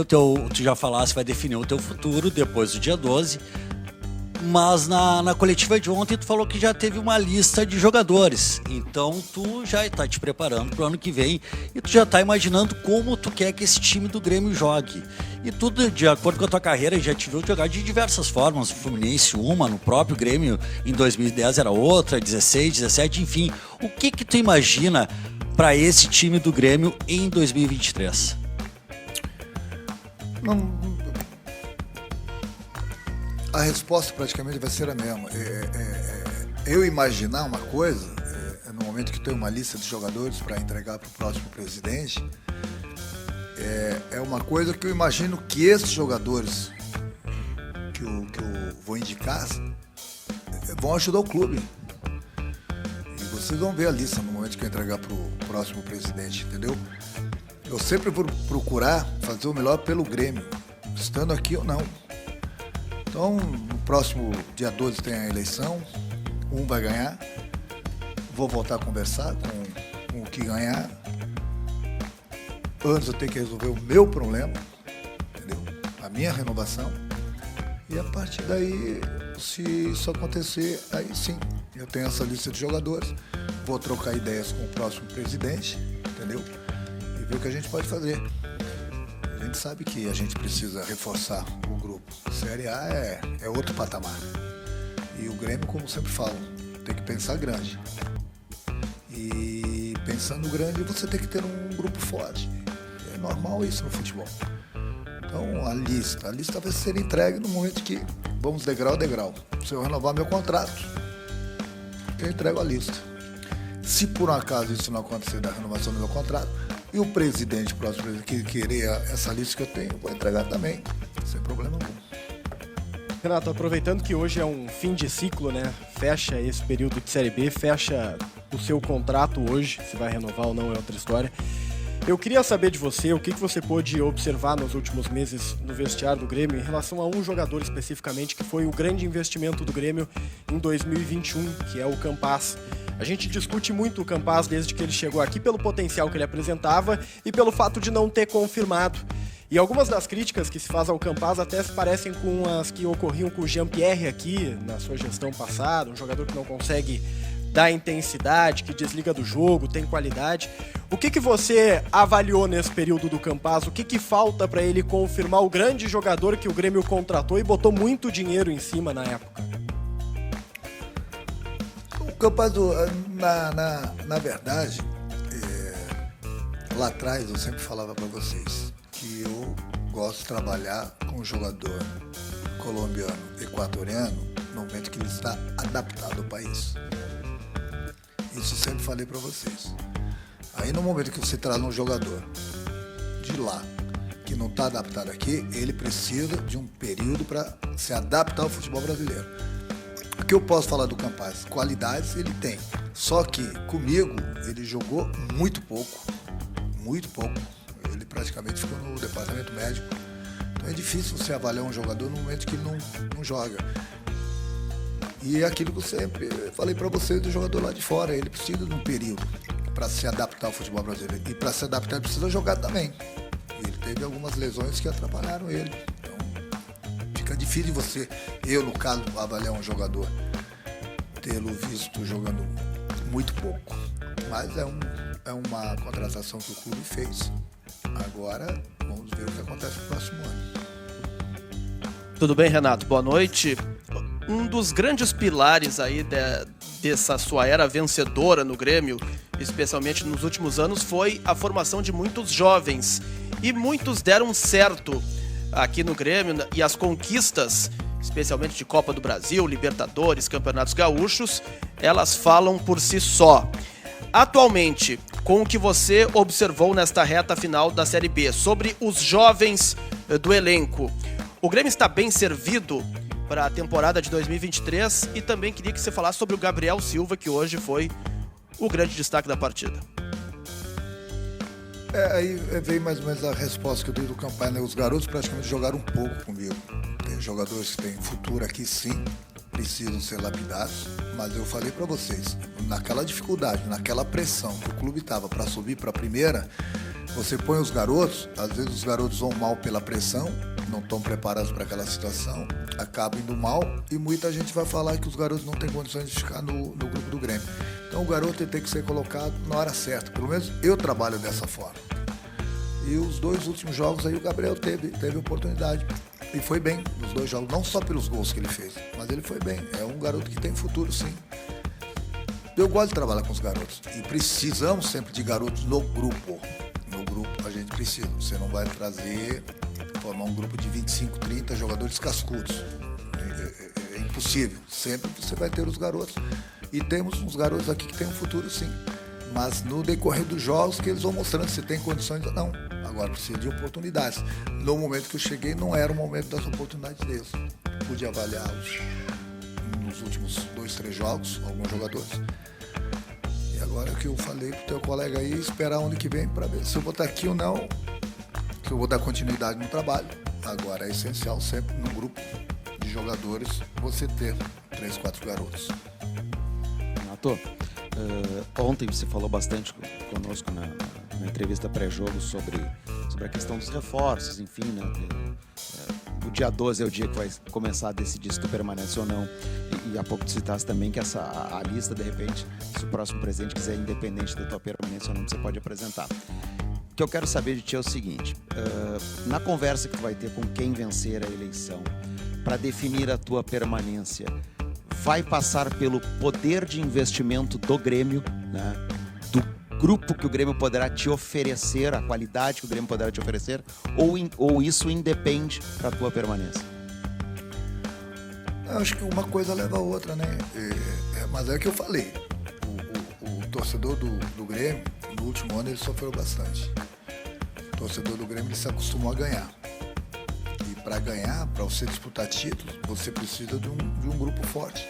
tu já falasse, vai definir o teu futuro depois do dia 12. Mas na coletiva de ontem tu falou que já teve uma lista de jogadores. Então tu já está te preparando para o ano que vem e tu já está imaginando como tu quer que esse time do Grêmio jogue. E tudo de acordo com a tua carreira, já te viu jogar de diversas formas. No Fluminense uma, no próprio Grêmio em 2010 era outra, 16, 17, enfim. O que tu imagina para esse time do Grêmio em 2023? A resposta praticamente vai ser a mesma. Eu imaginar uma coisa, no momento que tenho uma lista de jogadores para entregar para o próximo presidente, é uma coisa que eu imagino que esses jogadores que eu vou indicar vão ajudar o clube. E vocês vão ver a lista no momento que eu entregar para o próximo presidente, entendeu? Eu sempre vou procurar fazer o melhor pelo Grêmio, estando aqui ou não. Então, no próximo dia 12 tem a eleição, um vai ganhar, vou voltar a conversar com o que ganhar. Antes eu tenho que resolver o meu problema, entendeu? A minha renovação. E a partir daí, se isso acontecer, aí sim, eu tenho essa lista de jogadores, vou trocar ideias com o próximo presidente, entendeu? E ver o que a gente pode fazer. A gente sabe que a gente precisa reforçar o grupo. Série A é outro patamar. E o Grêmio, como sempre falo, tem que pensar grande. E pensando grande, você tem que ter um grupo forte. É normal isso no futebol. Então, a lista vai ser entregue no momento que vamos degrau a degrau. Se eu renovar meu contrato, eu entrego a lista. Se por um acaso isso não acontecer da renovação do meu contrato, e o presidente, próximo presidente, que querer essa lista que eu tenho, vou entregar também, sem problema algum. Renato, aproveitando que hoje é um fim de ciclo, né? Fecha esse período de Série B, fecha o seu contrato hoje, se vai renovar ou não é outra história. Eu queria saber de você o que você pôde observar nos últimos meses no vestiário do Grêmio em relação a um jogador especificamente que foi o grande investimento do Grêmio em 2021, que é o Campaz. A gente discute muito o Campaz desde que ele chegou aqui pelo potencial que ele apresentava e pelo fato de não ter confirmado. E algumas das críticas que se faz ao Campaz até se parecem com as que ocorriam com o Jean-Pierre aqui na sua gestão passada, um jogador que não consegue dar intensidade, que desliga do jogo, tem qualidade. O que você avaliou nesse período do Campaz? O que falta para ele confirmar o grande jogador que o Grêmio contratou e botou muito dinheiro em cima na época? O Campaz, na verdade, lá atrás eu sempre falava para vocês que eu gosto de trabalhar com um jogador colombiano, equatoriano, no momento que ele está adaptado ao país. Isso eu sempre falei para vocês. Aí no momento que você traz um jogador de lá, que não está adaptado aqui, ele precisa de um período para se adaptar ao futebol brasileiro. O que eu posso falar do Campaz? Qualidades ele tem. Só que comigo ele jogou muito pouco. Ele praticamente ficou no departamento médico. Então é difícil você avaliar um jogador no momento que ele não joga. E é aquilo que eu sempre falei para vocês do jogador lá de fora. Ele precisa de um período para se adaptar ao futebol brasileiro. E para se adaptar ele precisa jogar também. E ele teve algumas lesões que atrapalharam ele. Então fica difícil você, eu no caso, avaliar um jogador, tê-lo visto jogando muito pouco. Mas é uma contratação que o clube fez. Agora vamos ver o que acontece no próximo ano. Tudo bem, Renato? Boa noite. Um dos grandes pilares aí dessa sua era vencedora no Grêmio, especialmente nos últimos anos, foi a formação de muitos jovens. E muitos deram certo aqui no Grêmio, e as conquistas, especialmente de Copa do Brasil, Libertadores, Campeonatos Gaúchos, elas falam por si só. Atualmente, com o que você observou nesta reta final da Série B, sobre os jovens do elenco, o Grêmio está bem servido para a temporada de 2023 e também queria que você falasse sobre o Gabriel Silva, que hoje foi o grande destaque da partida. Aí veio mais ou menos a resposta que eu dei do Campanha, né? Os garotos praticamente jogaram um pouco comigo. Tem jogadores que têm futuro aqui, sim, precisam ser lapidados, mas eu falei para vocês, naquela dificuldade, naquela pressão que o clube estava para subir para a primeira, Você põe os garotos, às vezes os garotos vão mal pela pressão, não estão preparados para aquela situação, acabam indo mal e muita gente vai falar que os garotos não têm condições de ficar no grupo do Grêmio. Então o garoto tem que ser colocado na hora certa, pelo menos eu trabalho dessa forma. E os 2 últimos jogos aí o Gabriel teve oportunidade e foi bem nos 2 jogos, não só pelos gols que ele fez, mas ele foi bem. É um garoto que tem futuro, sim. Eu gosto de trabalhar com os garotos e precisamos sempre de garotos no grupo. No grupo a gente precisa. Você não vai formar um grupo de 25, 30 jogadores cascudos. É impossível. Sempre você vai ter os garotos. E temos uns garotos aqui que têm um futuro, sim. Mas no decorrer dos jogos que eles vão mostrando se tem condições ou não. Agora precisa de oportunidades. No momento que eu cheguei não era o momento das oportunidades deles. Pude avaliá-los nos últimos 2, 3 jogos, alguns jogadores. E agora que eu falei pro teu colega aí, esperar ano que vem para ver se eu vou estar aqui ou não, se eu vou dar continuidade no trabalho. Agora é essencial sempre no grupo de jogadores você ter 3, 4 garotos. Renato, ontem você falou bastante conosco na entrevista pré-jogo sobre a questão dos reforços, enfim, né? O dia 12 é o dia que vai começar a decidir se tu permanece ou não. E há pouco tu citaste também que a lista, de repente, se o próximo presidente quiser, independente da tua permanência ou não, você pode apresentar. O que eu quero saber de ti é o seguinte, na conversa que tu vai ter com quem vencer a eleição, para definir a tua permanência, vai passar pelo poder de investimento do Grêmio, né? Do grupo que o Grêmio poderá te oferecer, a qualidade que o Grêmio poderá te oferecer, ou isso independe para a tua permanência? Eu acho que uma coisa leva a outra, né? Mas é o que eu falei. O torcedor do Grêmio, no último ano, ele sofreu bastante. O torcedor do Grêmio, ele se acostumou a ganhar. E para ganhar, para você disputar títulos, você precisa de um grupo forte.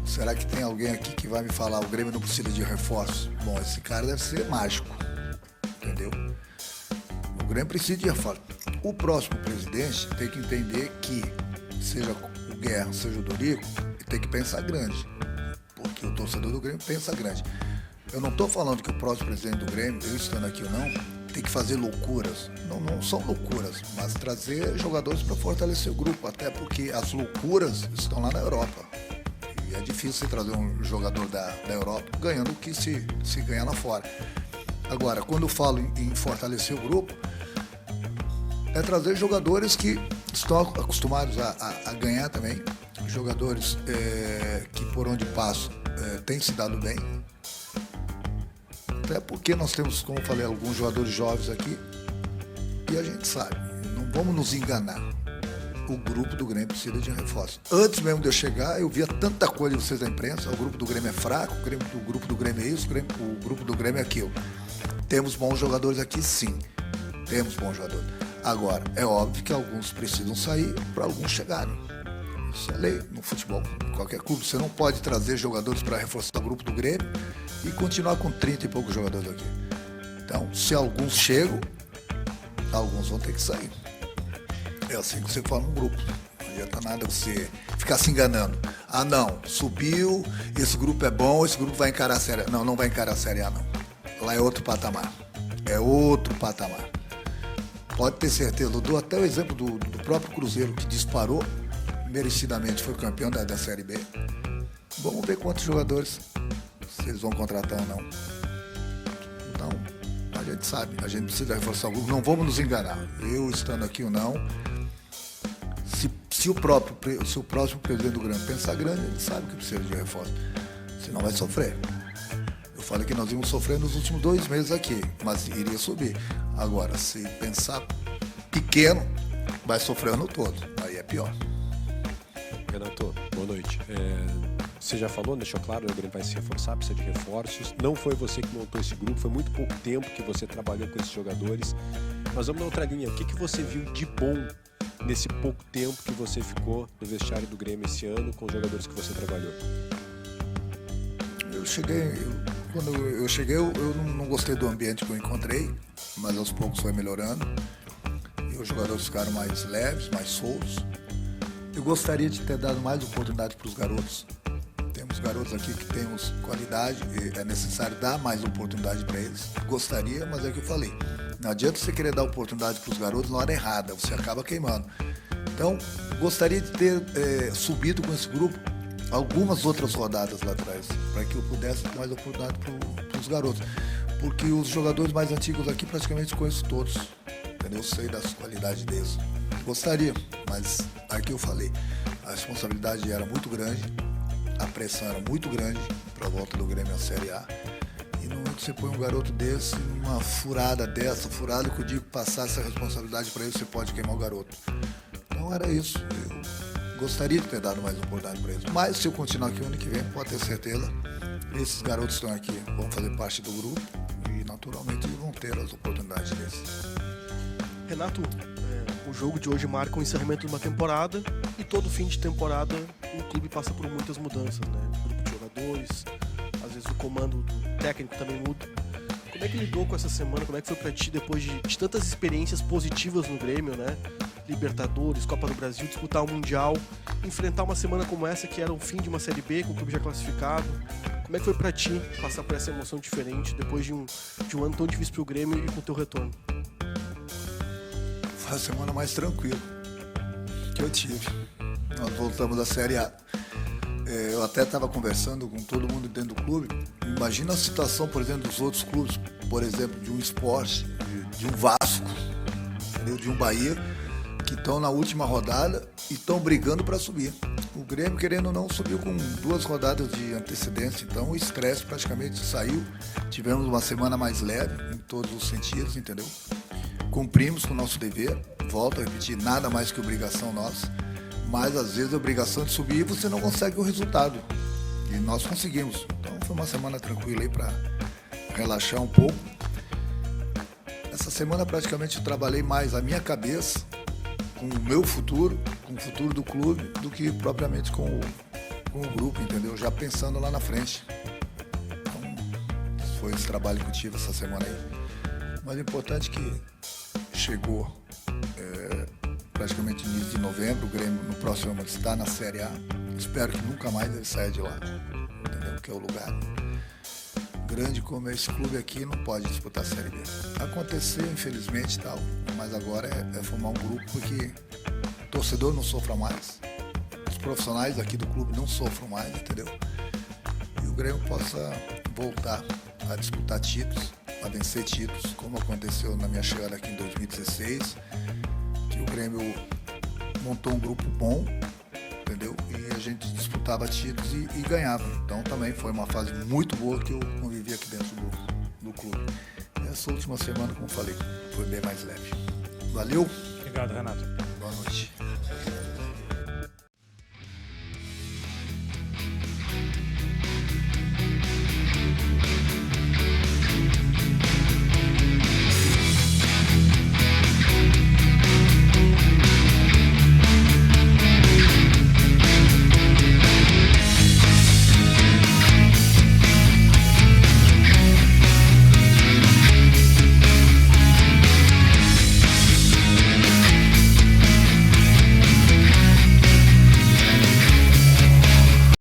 Será que tem alguém aqui que vai me falar o Grêmio não precisa de reforço? Bom, esse cara deve ser mágico, entendeu? O Grêmio precisa de reforço. O próximo presidente tem que entender que, seja o Guerra, seja o Dorico, ele tem que pensar grande, porque o torcedor do Grêmio pensa grande. Eu não estou falando que o próximo presidente do Grêmio, eu estando aqui ou não, tem que fazer loucuras. Não são loucuras, mas trazer jogadores para fortalecer o grupo, até porque as loucuras estão lá na Europa. E é difícil você trazer um jogador da Europa ganhando o que se ganha lá fora. Agora, quando eu falo em fortalecer o grupo, é trazer jogadores que estão acostumados a ganhar também, jogadores que por onde passam têm se dado bem. Até porque nós temos, como eu falei, alguns jogadores jovens aqui e a gente sabe, não vamos nos enganar. O grupo do Grêmio precisa de reforço. Antes mesmo de eu chegar, eu via tanta coisa de vocês da imprensa, o grupo do Grêmio é fraco, o grupo do Grêmio é isso, o grupo do Grêmio é aquilo. Temos bons jogadores aqui, sim. Temos bons jogadores. Agora, é óbvio que alguns precisam sair para alguns chegarem. Isso é lei no futebol. Em qualquer clube, você não pode trazer jogadores para reforçar o grupo do Grêmio e continuar com 30 e poucos jogadores aqui. Então, se alguns chegam, alguns vão ter que sair. É assim que você forma um grupo. Não adianta nada você ficar se enganando. Ah, não, subiu, esse grupo é bom, esse grupo vai encarar a Série A. Não, não vai encarar a Série A, não. Lá é outro patamar. É outro patamar. Pode ter certeza. Eu dou até o exemplo do próprio Cruzeiro, que disparou merecidamente, foi campeão da Série B. Vamos ver quantos jogadores, se eles vão contratar ou não. Então, a gente sabe, a gente precisa reforçar o grupo. Não vamos nos enganar. Eu estando aqui ou não, se o próximo presidente do Grêmio pensar grande, ele sabe que precisa de reforço. Senão vai sofrer. Eu falei que nós íamos sofrer nos últimos 2 meses aqui, mas iria subir. Agora, se pensar pequeno, vai sofrer o ano todo. Aí é pior. Renato, boa noite. Você já falou, deixou claro, o Grêmio vai se reforçar, precisa de reforços. Não foi você que montou esse grupo, foi muito pouco tempo que você trabalhou com esses jogadores. Mas vamos na outra linha. O que você viu de bom nesse pouco tempo que você ficou no vestiário do Grêmio esse ano com os jogadores que você trabalhou? Quando eu cheguei, eu não gostei do ambiente que eu encontrei, mas aos poucos foi melhorando. E os jogadores ficaram mais leves, mais soltos. Eu gostaria de ter dado mais oportunidade para os garotos. Temos garotos aqui que temos qualidade, é necessário dar mais oportunidade para eles. Gostaria, mas é o que eu falei. Não adianta você querer dar oportunidade para os garotos na hora errada, você acaba queimando. Então, gostaria de ter subido com esse grupo algumas outras rodadas lá atrás, para que eu pudesse ter mais oportunidade para os garotos. Porque os jogadores mais antigos aqui praticamente conheço todos, entendeu? Eu sei das qualidades deles. Gostaria, mas aqui eu falei, a responsabilidade era muito grande, a pressão era muito grande para a volta do Grêmio à Série A. E no momento que você põe um garoto desse, numa furada dessa, furada que eu digo, passar essa responsabilidade para ele, você pode queimar o garoto. Então era isso. Eu gostaria de ter dado mais oportunidade para eles. Mas se eu continuar aqui o ano que vem, pode ter certeza, esses garotos que estão aqui vão fazer parte do grupo e naturalmente vão ter as oportunidades deles. Renato, o jogo de hoje marca o encerramento de uma temporada e todo fim de temporada o clube passa por muitas mudanças, né? Grupo de jogadores, às vezes o comando do técnico também muda. Como é que lidou com essa semana? Como é que foi pra ti depois de tantas experiências positivas no Grêmio, né? Libertadores, Copa do Brasil, disputar o Mundial, enfrentar uma semana como essa que era o fim de uma Série B com o clube já classificado. Como é que foi pra ti passar por essa emoção diferente depois de um ano tão difícil pro Grêmio e com o teu retorno? Foi a semana mais tranquila que eu tive. Nós voltamos da Série A. Eu até estava conversando com todo mundo dentro do clube. Imagina a situação, por exemplo, dos outros clubes, por exemplo, de um Sport, de um Vasco, entendeu? De um Bahia, que estão na última rodada e estão brigando para subir. O Grêmio, querendo ou não, subiu com 2 rodadas de antecedência, então o estresse praticamente saiu. Tivemos uma semana mais leve em todos os sentidos, entendeu? Cumprimos com o nosso dever, volto a repetir, nada mais que obrigação nossa, mas às vezes a obrigação de subir você não consegue o resultado. E nós conseguimos. Então foi uma semana tranquila aí para relaxar um pouco. Essa semana praticamente eu trabalhei mais a minha cabeça com o meu futuro, com o futuro do clube, do que propriamente com o grupo, entendeu? Já pensando lá na frente. Então, foi esse trabalho que eu tive essa semana aí. Mas o importante é que chegou praticamente início de novembro, o Grêmio no próximo ano está na Série A. Espero que nunca mais ele saia de lá, entendeu? Que é o lugar grande como esse clube aqui, não pode disputar a Série B. Aconteceu, infelizmente, tal, mas agora é formar um grupo porque o torcedor não sofra mais, os profissionais aqui do clube não sofram mais, entendeu? E o Grêmio possa voltar a disputar títulos, a vencer títulos, como aconteceu na minha chegada aqui em 2016, que o Grêmio montou um grupo bom, entendeu? E a gente disputava títulos e ganhava. Então também foi uma fase muito boa que eu convivi aqui dentro do clube. E essa última semana, como falei, foi bem mais leve. Valeu? Obrigado, Renato. Boa noite.